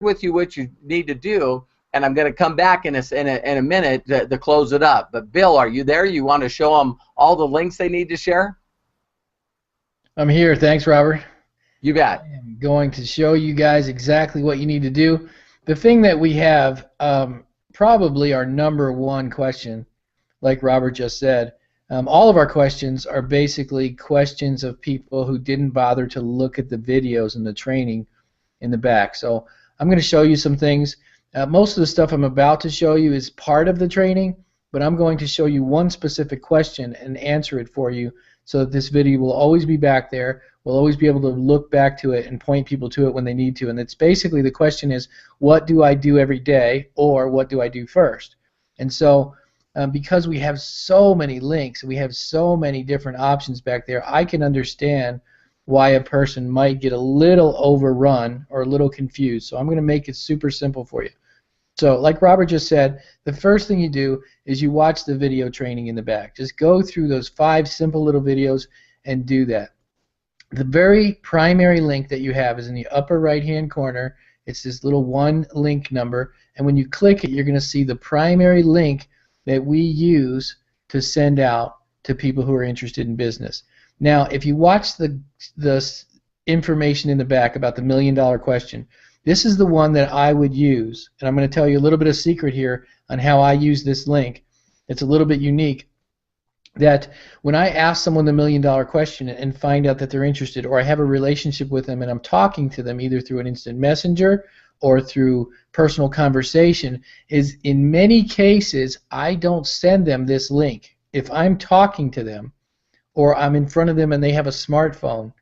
with you what you need to do, and I'm going to come back in a minute to close it up. But Bill, are you there? You want to show them all the links they need to share? I'm here. Thanks, Robert. You bet. I am going to show you guys exactly what you need to do. The thing that we have, probably our number one question, like Robert just said, all of our questions are basically questions of people who didn't bother to look at the videos and the training in the back. So I'm going to show you some things. Most of the stuff I'm about to show you is part of the training, but I'm going to show you one specific question and answer it for you so that this video will always be back there. We'll always be able to look back to it and point people to it when they need to. And it's basically, the question is, what do I do every day, or what do I do first? And so because we have so many links, we have so many different options back there, I can understand why a person might get a little overrun or a little confused. So I'm going to make it super simple for you. So like Robert just said, the first thing you do is you watch the video training in the back. Just go through those 5 simple little videos and do that. The very primary link that you have is in the upper right hand corner. It's this little 1 link number, and when you click it, you're going to see the primary link that we use to send out to people who are interested in business. Now, if you watch the information in the back about the $1 million question, this is the one that I would use, and I'm going to tell you a little bit of secret here on how I use this link. It's a little bit unique. That when I ask someone the $1 million question and find out that they're interested, or I have a relationship with them and I'm talking to them either through an instant messenger or through personal conversation, is in many cases I don't send them this link. If I'm talking to them or I'm in front of them and they have a smartphone,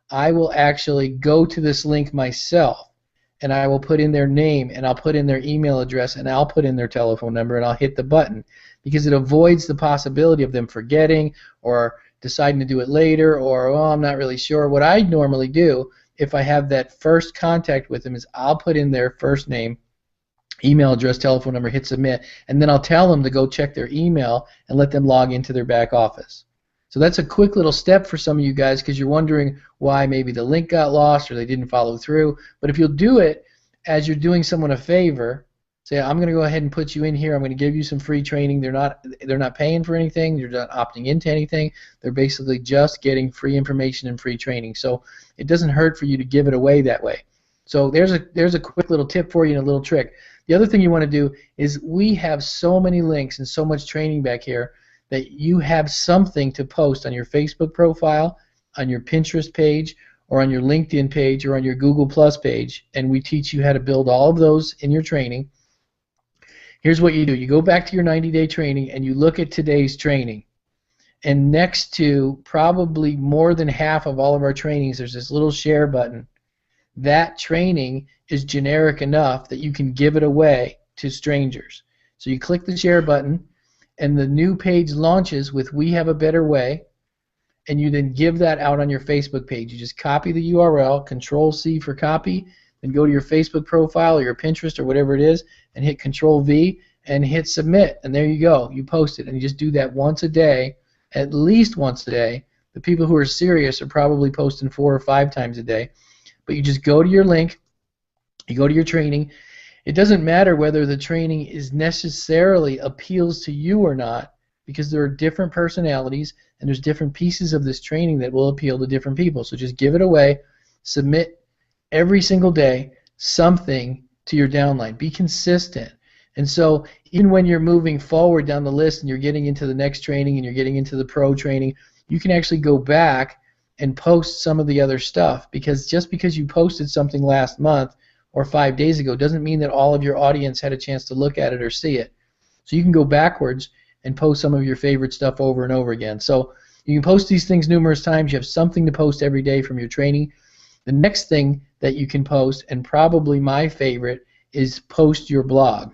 I will actually go to this link myself, and I will put in their name, and I'll put in their email address, and I'll put in their telephone number, and I'll hit the button, because it avoids the possibility of them forgetting or deciding to do it later, or, oh, I'm not really sure. What I normally do if I have that first contact with them is I'll put in their first name, email address, telephone number, hit submit, and then I'll tell them to go check their email and let them log into their back office. So that's a quick little step for some of you guys, because you're wondering why maybe the link got lost or they didn't follow through. But if you'll do it as you're doing someone a favor, say, I'm going to go ahead and put you in here. I'm going to give you some free training. They're not paying for anything. They're not opting into anything. They're basically just getting free information and free training. So it doesn't hurt for you to give it away that way. So there's a quick little tip for you and a little trick. The other thing you want to do is, we have so many links and so much training back here that you have something to post on your Facebook profile, on your Pinterest page, or on your LinkedIn page, or on your Google Plus page, and we teach you how to build all of those in your training. Here's what you do. You go back to your 90-day training and you look at today's training, and next to probably more than half of all of our trainings, there's this little share button. That training is generic enough that you can give it away to strangers. So you click the share button, and the new page launches with "We Have a Better Way," and you then give that out on your Facebook page. You just copy the URL, Control-C for copy, then go to your Facebook profile or your Pinterest or whatever it is, and hit Control-V and hit submit, and there you go. You post it, and you just do that once a day, at least once a day. The people who are serious are probably posting 4 or 5 times a day. But you just go to your link, you go to your training. It doesn't matter whether the training is necessarily appeals to you or not, because there are different personalities and there's different pieces of this training that will appeal to different people. So just give it away, submit every single day something to your downline. Be consistent. And so even when you're moving forward down the list and you're getting into the next training and you're getting into the pro training, you can actually go back and post some of the other stuff, because just because you posted something last month or 5 days ago doesn't mean that all of your audience had a chance to look at it or see it. So you can go backwards and post some of your favorite stuff over and over again. So you can post these things numerous times. You have something to post every day from your training. The next thing that you can post, and probably my favorite, is post your blog.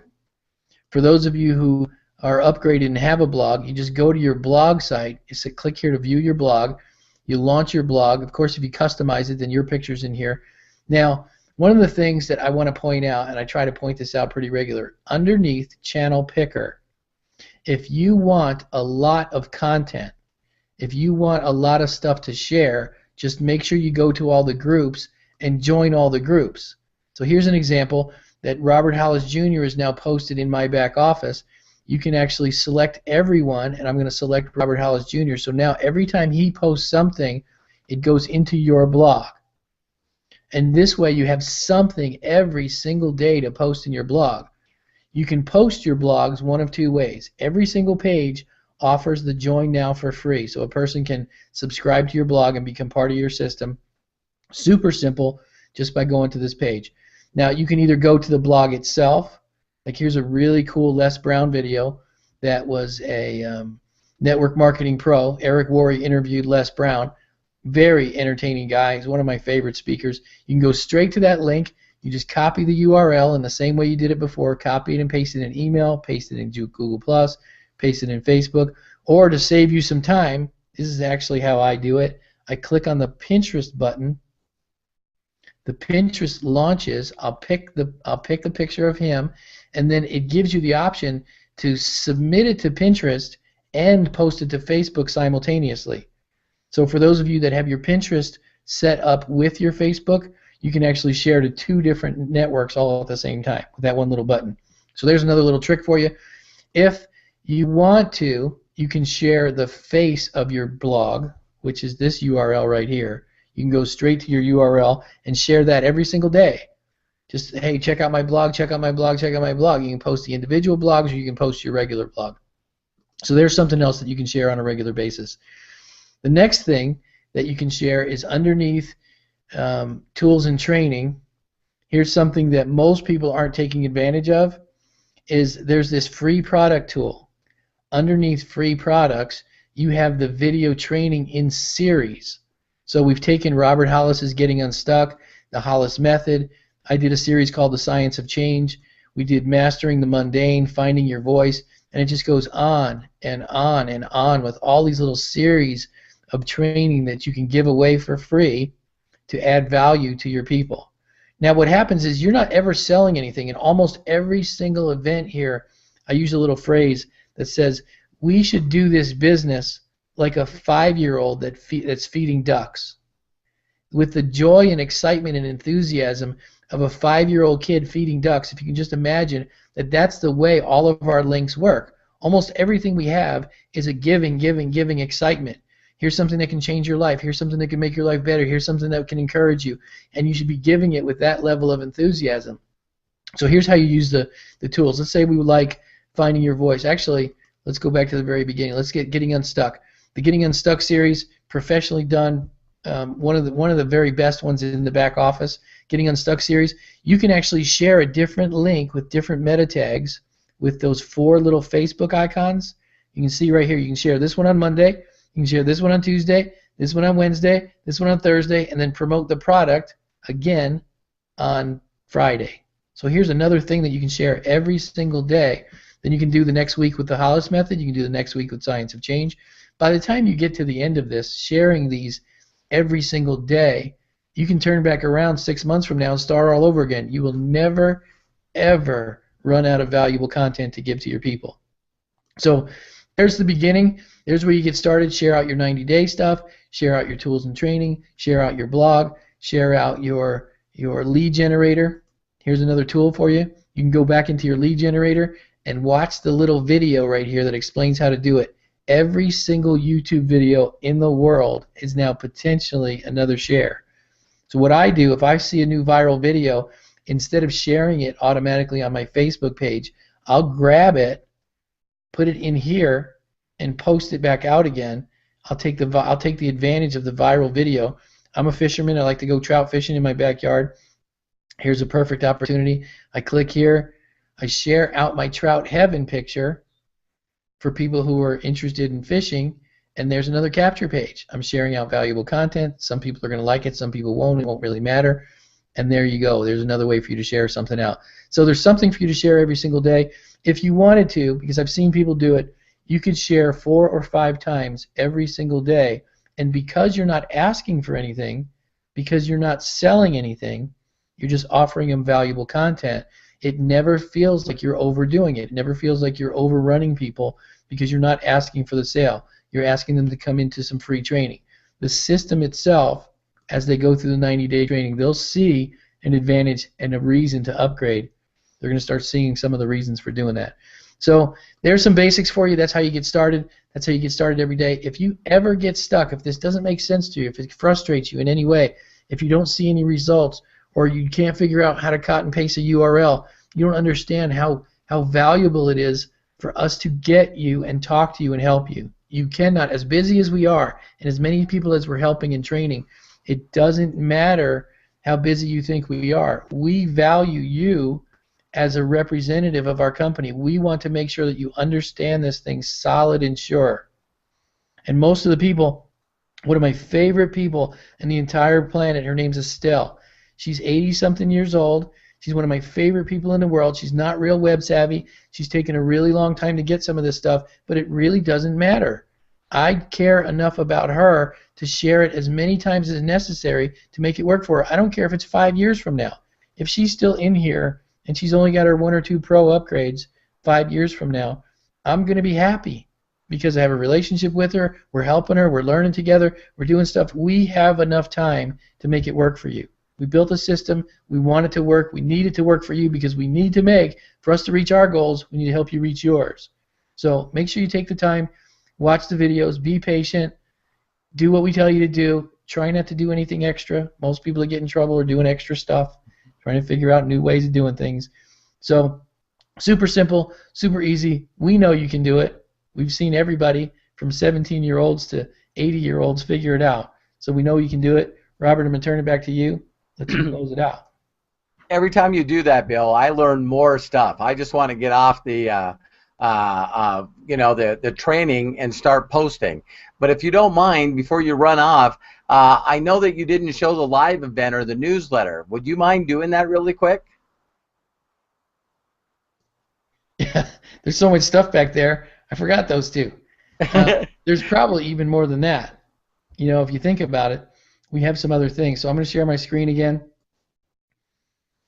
For those of you who are upgraded and have a blog, you just go to your blog site. You say, click here to view your blog. You launch your blog. Of course, if you customize it, then your picture's in here. Now, one of the things that I want to point out, and I try to point this out pretty regular, underneath Channel Picker, if you want a lot of content, if you want a lot of stuff to share, just make sure you go to all the groups and join all the groups. So here's an example that Robert Hollis Jr. is now posted in my back office. You can actually select everyone, and I'm going to select Robert Hollis Jr. So now every time he posts something, it goes into your blog. And this way you have something every single day to post in your blog. You can post your blogs one of two ways. Every single page offers the Join Now for free. So a person can subscribe to your blog and become part of your system. Super simple, just by going to this page. Now you can either go to the blog itself. Like here's a really cool Les Brown video that was a network marketing pro. Eric Worre interviewed Les Brown. Very entertaining guy. He's one of my favorite speakers. You can go straight to that link. You just copy the URL in the same way you did it before. Copy it and paste it in email. Paste it in Google+. Paste it in Facebook. Or to save you some time, this is actually how I do it. I click on the Pinterest button. The Pinterest launches. I'll pick the picture of him, and then it gives you the option to submit it to Pinterest and post it to Facebook simultaneously. So for those of you that have your Pinterest set up with your Facebook, you can actually share to 2 different networks all at the same time with that one little button. So there's another little trick for you. If you want to, you can share the face of your blog, which is this URL right here. You can go straight to your URL and share that every single day. Just, hey, check out my blog, check out my blog, check out my blog. You can post the individual blogs or you can post your regular blog. So there's something else that you can share on a regular basis. The next thing that you can share is underneath tools and training. Here's something that most people aren't taking advantage of. Is there's this free product tool. Underneath free products, you have the video training in series. So we've taken Robert Hollis's Getting Unstuck, the Hollis Method. I did a series called The Science of Change. We did Mastering the Mundane, Finding Your Voice, and it just goes on and on and on with all these little series of training that you can give away for free to add value to your people. Now what happens is you're not ever selling anything. In almost every single event here, I use a little phrase that says, we should do this business like a 5-year-old that's feeding ducks. With the joy and excitement and enthusiasm of a 5-year-old kid feeding ducks, if you can just imagine that that's the way all of our links work. Almost everything we have is a giving excitement. Here's something that can change your life. Here's something that can make your life better. Here's something that can encourage you. And you should be giving it with that level of enthusiasm. So here's how you use the tools. Let's say we would like Finding Your Voice. Actually, let's go back to the very beginning. Let's get Getting Unstuck. The Getting Unstuck series, professionally done, one of the very best ones in the back office. Getting Unstuck series. You can actually share a different link with different meta tags with those 4 little Facebook icons. You can see right here, you can share this one on Monday. You can share this one on Tuesday, this one on Wednesday, this one on Thursday, and then promote the product again on Friday. So here's another thing that you can share every single day. Then you can do the next week with the Hollis Method. You can do the next week with Science of Change. By the time you get to the end of this, sharing these every single day, you can turn back around 6 months from now and start all over again. You will never, ever run out of valuable content to give to your people. So there's the beginning. There's where you get started. Share out your 90-day stuff. Share out your tools and training. Share out your blog. Share out your lead generator. Here's another tool for you. You can go back into your lead generator and watch the little video right here that explains how to do it. Every single YouTube video in the world is now potentially another share. So what I do, if I see a new viral video, instead of sharing it automatically on my Facebook page, I'll grab it, put it in here, and post it back out again. I'll take the advantage of the viral video. I'm a fisherman. I like to go trout fishing in my backyard. Here's a perfect opportunity. I click here. I share out my trout heaven picture for people who are interested in fishing, and there's another capture page. I'm sharing out valuable content. Some people are going to like it. Some people won't. It won't really matter. And there you go. There's another way for you to share something out. So there's something for you to share every single day. If you wanted to, because I've seen people do it, you could share 4 or 5 times every single day. And because you're not asking for anything, because you're not selling anything, you're just offering them valuable content, it never feels like you're overdoing it. It never feels like you're overrunning people because you're not asking for the sale. You're asking them to come into some free training. The system itself, as they go through the 90-day training, they'll see an advantage and a reason to upgrade, they're going to start seeing some of the reasons for doing that. So there's some basics for you. That's how you get started. That's how you get started every day. If you ever get stuck, if this doesn't make sense to you, if it frustrates you in any way, if you don't see any results, or you can't figure out how to cut and paste a URL, you don't understand how valuable it is for us to get you and talk to you and help you. You cannot, as busy as we are, and as many people as we're helping and training, it doesn't matter how busy you think we are. We value you as a representative of our company. We want to make sure that you understand this thing solid and sure. And most of the people, one of my favorite people in the entire planet, her name's Estelle. She's 80-something years old. She's one of my favorite people in the world. She's not real web savvy. She's taken a really long time to get some of this stuff, but it really doesn't matter. I care enough about her to share it as many times as necessary to make it work for her. I don't care if it's 5 years from now. If she's still in here and she's only got her 1 or 2 pro upgrades 5 years from now, I'm going to be happy because I have a relationship with her. We're helping her. We're learning together. We're doing stuff. We have enough time to make it work for you. We built a system. We want it to work. We need it to work for you because we need to make, for us to reach our goals, we need to help you reach yours. So make sure you take the time, watch the videos, be patient, do what we tell you to do. Try not to do anything extra. Most people that get in trouble are doing extra stuff, trying to figure out new ways of doing things. So super simple, super easy. We know you can do it. We've seen everybody from 17-year-olds to 80-year-olds figure it out. So we know you can do it. Robert, I'm going to turn it back to you. Let's close it out. Every time you do that, Bill, I learn more stuff. I just want to get off the the training and start posting. But if you don't mind, before you run off, I know that you didn't show the live event or the newsletter. Would you mind doing that really quick? Yeah, there's so much stuff back there. I forgot those two. There's probably even more than that. You know, if you think about it, we have some other things. So I'm going to share my screen again.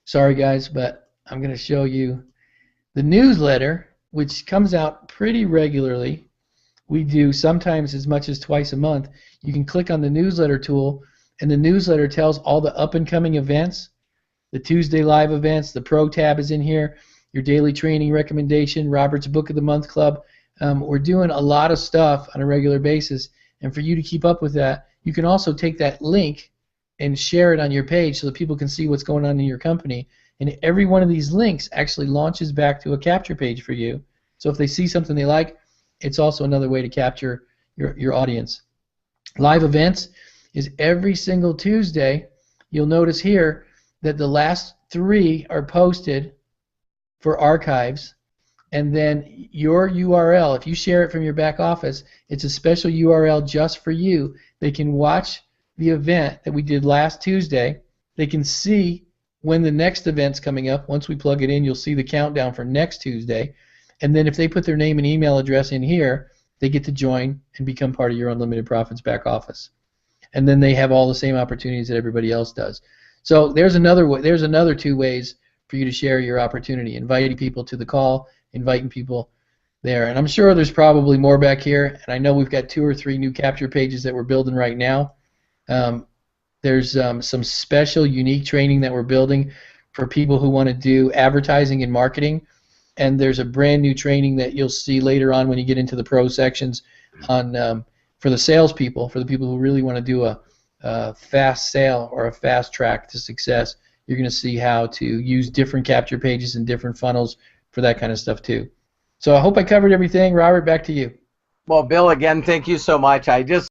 Sorry, guys, but I'm going to show you the newsletter, which comes out pretty regularly. We do sometimes as much as twice a month. You can click on the newsletter tool, and the newsletter tells all the up-and-coming events, the Tuesday live events, the Pro tab is in here, your daily training recommendation, Robert's Book of the Month Club. We're doing a lot of stuff on a regular basis, and for you to keep up with that, you can also take that link and share it on your page so that people can see what's going on in your company. And every one of these links actually launches back to a capture page for you. So if they see something they like, it's also another way to capture your audience. Live events is every single Tuesday. You'll notice here that the last 3 are posted for archives. And then your URL, if you share it from your back office, it's a special URL just for you. They can watch the event that we did last Tuesday. They can see when the next event's coming up. Once we plug it in, you'll see the countdown for next Tuesday. And then if they put their name and email address in here, they get to join and become part of your Unlimited Profits back office. And then they have all the same opportunities that everybody else does. So there's another way. There's another 2 ways for you to share your opportunity: inviting people to the call, inviting people there. And I'm sure there's probably more back here, and I know we've got 2 or 3 new capture pages that we're building right now. There's some special, unique training that we're building for people who want to do advertising and marketing, and there's a brand new training that you'll see later on when you get into the pro sections on for the salespeople, for the people who really want to do a fast sale or a fast track to success. You're going to see how to use different capture pages and different funnels for that kind of stuff too. So I hope I covered everything. Robert, back to you. Well, Bill, again, thank you so much. I just